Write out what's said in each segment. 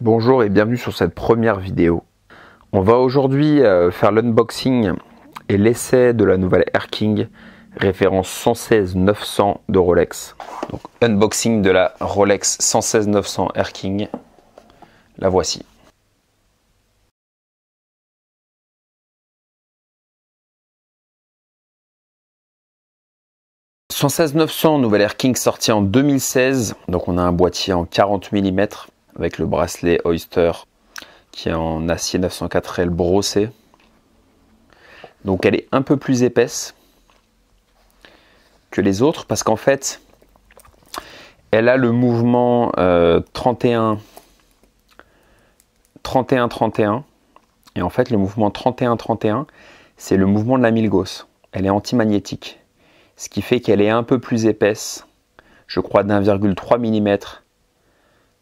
Bonjour et bienvenue sur cette première vidéo. On va aujourd'hui faire l'unboxing et l'essai de la nouvelle Air King référence 116-900 de Rolex. Donc unboxing de la Rolex 116-900 Air King, la voici. « 116-900 nouvelle Air King sortie en 2016. Donc on a un boîtier en 40 mm avec le bracelet Oyster qui est en acier 904L brossé. Donc elle est un peu plus épaisse que les autres parce qu'en fait elle a le mouvement 31-31 et en fait le mouvement 31-31 c'est le mouvement de la Milgauss. Elle est antimagnétique, ce qui fait qu'elle est un peu plus épaisse, je crois d'1,3 mm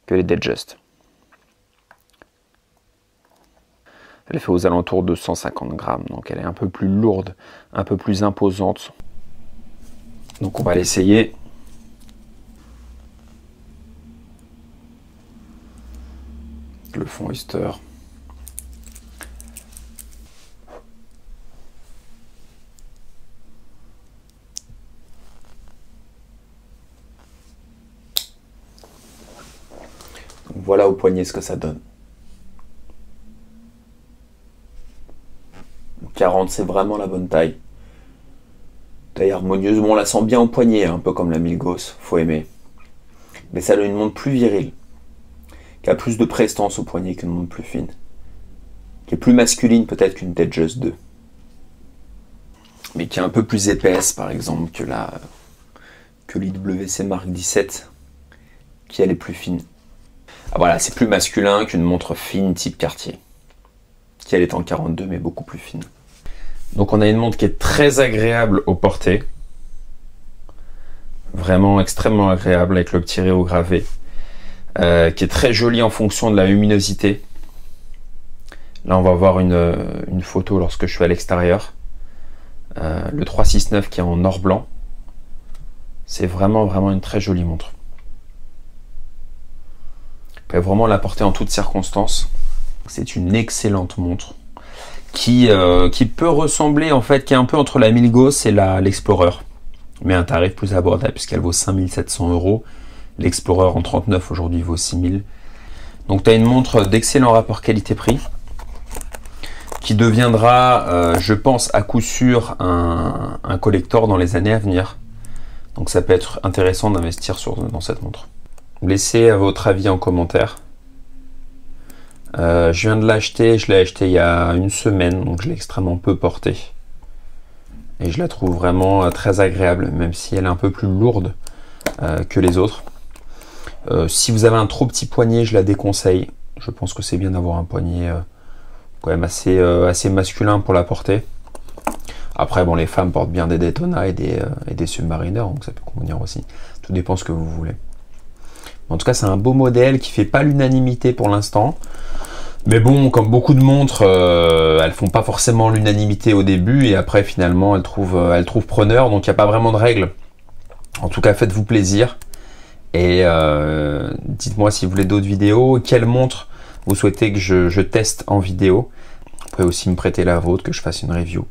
que les Datejust. Elle fait aux alentours de 150 grammes, donc elle est un peu plus lourde, un peu plus imposante. Donc on va l'essayer. Le fond Oyster. Donc voilà au poignet ce que ça donne. 40, c'est vraiment la bonne taille. Taille harmonieuse. Bon, on la sent bien au poignet, un peu comme la Milgauss, faut aimer. Mais ça a une montre plus virile, qui a plus de prestance au poignet qu'une montre plus fine, qui est plus masculine peut-être qu'une Datejust 2, mais qui est un peu plus épaisse par exemple que l'IWC Mark 17, qui elle est plus fine. Ah voilà, c'est plus masculin qu'une montre fine type Cartier, qui elle est en 42 mais beaucoup plus fine. Donc on a une montre qui est très agréable au porter, vraiment extrêmement agréable avec le petit réo gravé, qui est très jolie en fonction de la luminosité. Là on va voir une photo lorsque je suis à l'extérieur. Le 369 qui est en or blanc, c'est vraiment une très jolie montre. Vous pouvez vraiment la porter en toutes circonstances. C'est une excellente montre qui peut ressembler en fait, qui est un peu entre la Milgauss et l'Explorer, mais un tarif plus abordable puisqu'elle vaut 5700 €. L'Explorer en 39 aujourd'hui vaut 6000. Donc tu as une montre d'excellent rapport qualité-prix qui deviendra, je pense, à coup sûr un collector dans les années à venir. Donc ça peut être intéressant d'investir dans cette montre. Laissez votre avis en commentaire. Je viens de l'acheter, je l'ai acheté il y a une semaine, donc je l'ai extrêmement peu porté. Et je la trouve vraiment très agréable, même si elle est un peu plus lourde que les autres. Si vous avez un trop petit poignet, je la déconseille. Je pense que c'est bien d'avoir un poignet quand même assez masculin pour la porter. Après, bon, les femmes portent bien des Daytona et des Submariner, donc ça peut convenir aussi. Tout dépend ce que vous voulez. En tout cas, c'est un beau modèle qui fait pas l'unanimité pour l'instant. Mais bon, comme beaucoup de montres, elles font pas forcément l'unanimité au début et après finalement elles trouvent preneur, donc il n'y a pas vraiment de règles. En tout cas, faites-vous plaisir et dites-moi si vous voulez d'autres vidéos, quelle montre vous souhaitez que je teste en vidéo. Vous pouvez aussi me prêter la vôtre, que je fasse une review.